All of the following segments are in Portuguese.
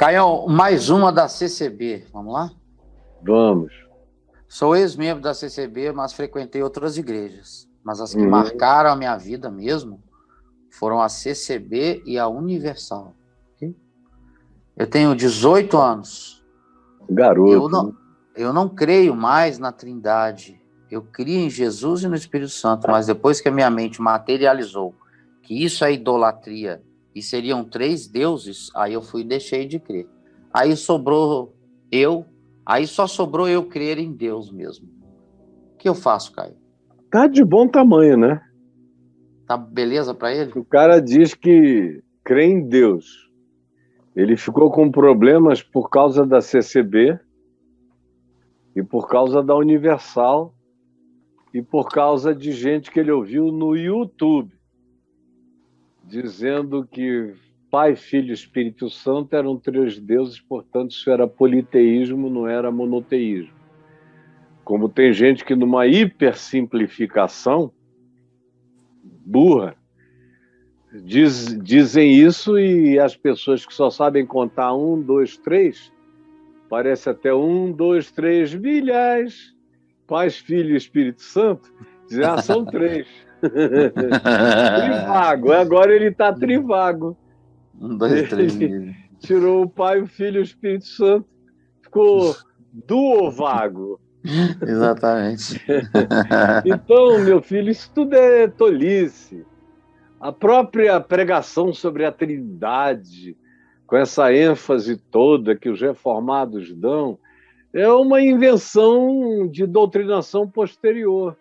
Caião, mais uma da CCB, vamos lá? Vamos. Sou ex-membro da CCB, mas frequentei outras igrejas. Mas as que marcaram a minha vida mesmo foram a CCB e a Universal. Okay? Eu tenho 18 anos. Garoto. Eu não creio mais na Trindade. Eu crio em Jesus e no Espírito Santo, mas depois que a minha mente materializou que isso é idolatria e seriam 3 deuses, aí eu fui e deixei de crer. Aí só sobrou eu crer em Deus mesmo. O que eu faço, Caio? Tá de bom tamanho, né? Tá beleza para ele? O cara diz que crê em Deus. Ele ficou com problemas por causa da CCB e por causa da Universal e por causa de gente que ele ouviu no YouTube dizendo que Pai, Filho e Espírito Santo eram 3 deuses, portanto isso era politeísmo, não era monoteísmo. Como tem gente que numa hipersimplificação burra dizem isso, e as pessoas que só sabem contar 1, 2, 3, parece até 1, 2, 3 milhares, Pai, Filho e Espírito Santo, dizem, são 3. Trivago, agora ele está trivago. 1, 2, 3. Tirou o Pai, o Filho e o Espírito Santo, ficou duovago. Exatamente. Então, meu filho, isso tudo é tolice. A própria pregação sobre a Trindade, com essa ênfase toda que os reformados dão, é uma invenção de doutrinação posterior.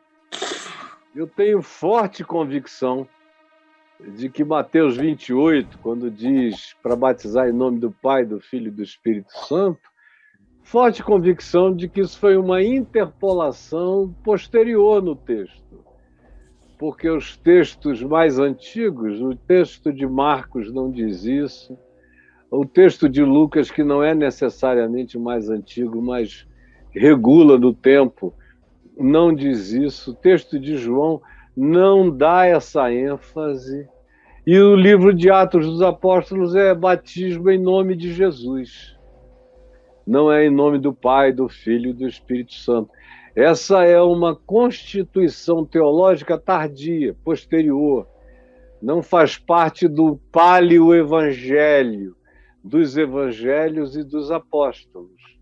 Eu tenho forte convicção de que Mateus 28, quando diz para batizar em nome do Pai, do Filho e do Espírito Santo, forte convicção de que isso foi uma interpolação posterior no texto. Porque os textos mais antigos, o texto de Marcos não diz isso, o texto de Lucas, que não é necessariamente mais antigo, mas regula no tempo, não diz isso, o texto de João não dá essa ênfase, e o livro de Atos dos Apóstolos é batismo em nome de Jesus. Não é em nome do Pai, do Filho e do Espírito Santo. Essa é uma constituição teológica tardia, posterior. Não faz parte do paleoevangelho, dos evangelhos e dos apóstolos.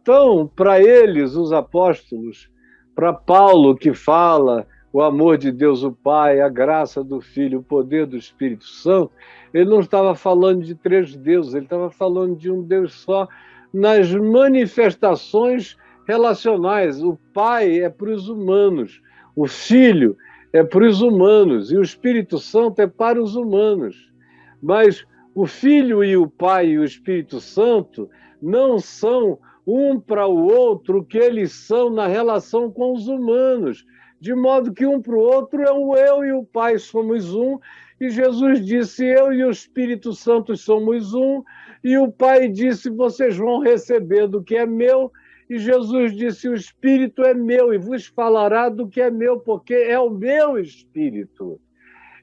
Então, para eles, os apóstolos, para Paulo, que fala o amor de Deus o Pai, a graça do Filho, o poder do Espírito Santo, ele não estava falando de 3 deuses, ele estava falando de um Deus só, nas manifestações relacionais. O Pai é para os humanos, o Filho é para os humanos e o Espírito Santo é para os humanos. Mas o Filho e o Pai e o Espírito Santo não são um para o outro o que eles são na relação com os humanos, de modo que um para o outro é o eu e o Pai somos um, e Jesus disse, eu e o Espírito Santo somos um, e o Pai disse, vocês vão receber do que é meu, e Jesus disse, o Espírito é meu, e vos falará do que é meu, porque é o meu Espírito.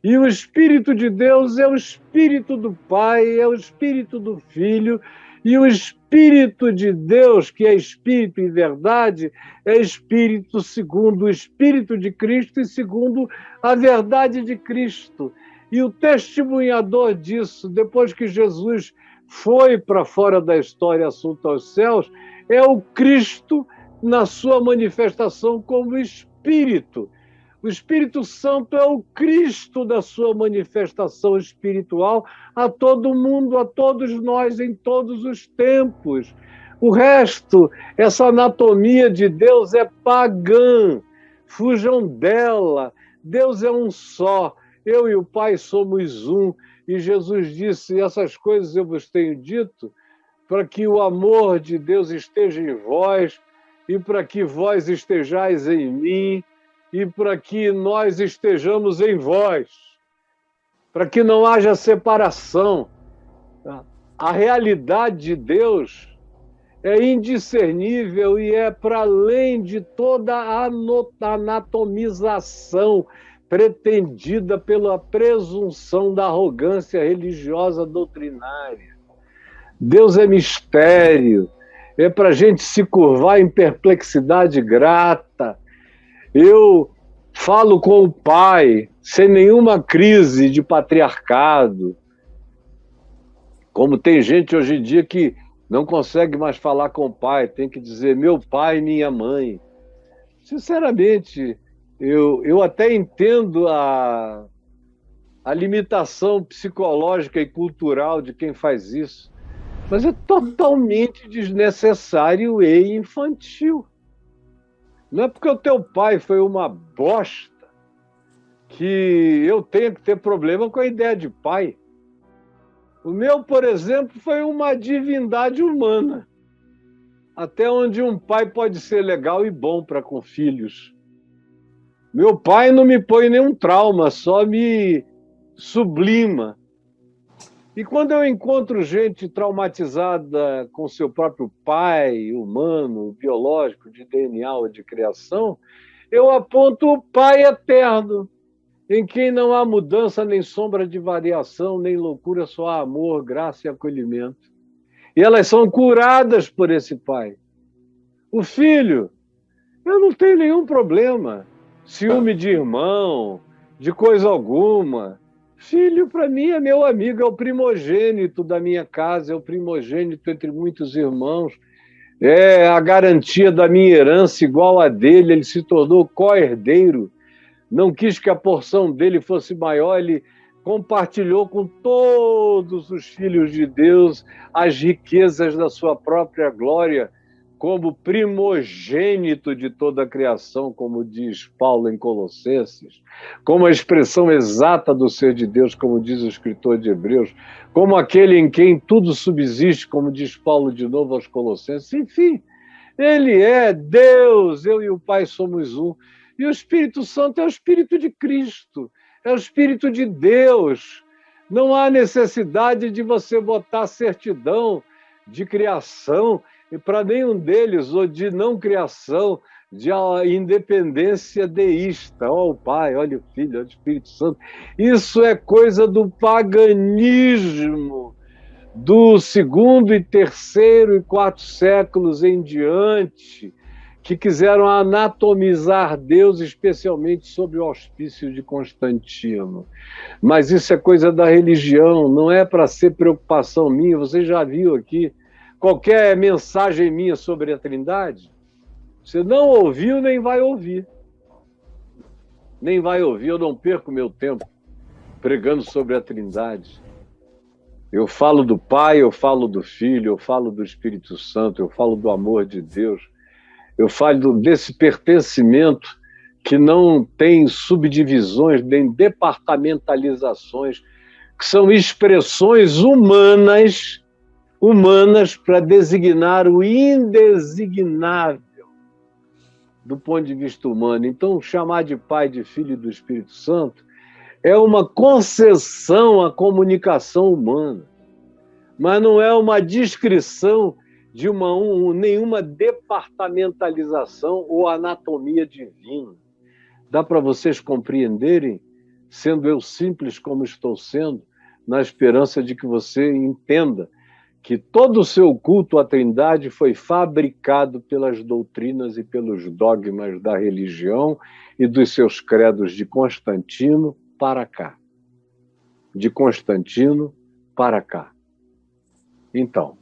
E o Espírito de Deus é o Espírito do Pai, é o Espírito do Filho, e o Espírito de Deus, que é Espírito e verdade, é Espírito segundo o Espírito de Cristo e segundo a verdade de Cristo. E o testemunhador disso, depois que Jesus foi para fora da história, assunto aos céus, é o Cristo na sua manifestação como Espírito. O Espírito Santo é o Cristo da sua manifestação espiritual a todo mundo, a todos nós, em todos os tempos. O resto, essa anatomia de Deus é pagã. Fujam dela. Deus é um só. Eu e o Pai somos um. E Jesus disse, essas coisas eu vos tenho dito, para que o amor de Deus esteja em vós e para que vós estejais em mim, e para que nós estejamos em vós, para que não haja separação. A realidade de Deus é indiscernível e é para além de toda a anatomização pretendida pela presunção da arrogância religiosa doutrinária. Deus é mistério, é para a gente se curvar em perplexidade grata. Eu falo com o Pai sem nenhuma crise de patriarcado, como tem gente hoje em dia que não consegue mais falar com o Pai, tem que dizer meu pai e minha mãe. Sinceramente, eu até entendo a limitação psicológica e cultural de quem faz isso, mas é totalmente desnecessário e infantil. Não é porque o teu pai foi uma bosta que eu tenho que ter problema com a ideia de pai. O meu, por exemplo, foi uma divindade humana. Até onde um pai pode ser legal e bom para com filhos. Meu pai não me põe nenhum trauma, só me sublima. E quando eu encontro gente traumatizada com seu próprio pai, humano, biológico, de DNA ou de criação, eu aponto o Pai eterno, em quem não há mudança, nem sombra de variação, nem loucura, só há amor, graça e acolhimento. E elas são curadas por esse Pai. O filho, eu não tenho nenhum problema. Ciúme de irmão, de coisa alguma. Filho, para mim, é meu amigo, é o primogênito da minha casa, é o primogênito entre muitos irmãos, é a garantia da minha herança igual a dele, ele se tornou co-herdeiro, não quis que a porção dele fosse maior, ele compartilhou com todos os filhos de Deus as riquezas da sua própria glória, como primogênito de toda a criação, como diz Paulo em Colossenses, como a expressão exata do ser de Deus, como diz o escritor de Hebreus, como aquele em quem tudo subsiste, como diz Paulo de novo aos Colossenses. Enfim, ele é Deus, eu e o Pai somos um. E o Espírito Santo é o Espírito de Cristo, é o Espírito de Deus. Não há necessidade de você botar certidão de criação e para nenhum deles, ou de não criação, de independência deísta. Olha o Pai, olha o Filho, olha o Espírito Santo. Isso é coisa do paganismo, do segundo e terceiro e quarto séculos em diante, que quiseram anatomizar Deus, especialmente sob o auspício de Constantino. Mas isso é coisa da religião, não é para ser preocupação minha. Você já viu aqui qualquer mensagem minha sobre a Trindade? Você não ouviu, nem vai ouvir. Nem vai ouvir, eu não perco meu tempo pregando sobre a Trindade. Eu falo do Pai, eu falo do Filho, eu falo do Espírito Santo, eu falo do amor de Deus, eu falo desse pertencimento que não tem subdivisões, nem departamentalizações, que são expressões humanas para designar o indesignável do ponto de vista humano. Então, chamar de Pai, de Filho e do Espírito Santo é uma concessão à comunicação humana, mas não é uma descrição de nenhuma departamentalização ou anatomia divina. Dá para vocês compreenderem, sendo eu simples como estou sendo, na esperança de que você entenda que todo o seu culto à Trindade foi fabricado pelas doutrinas e pelos dogmas da religião e dos seus credos de Constantino para cá. De Constantino para cá. Então,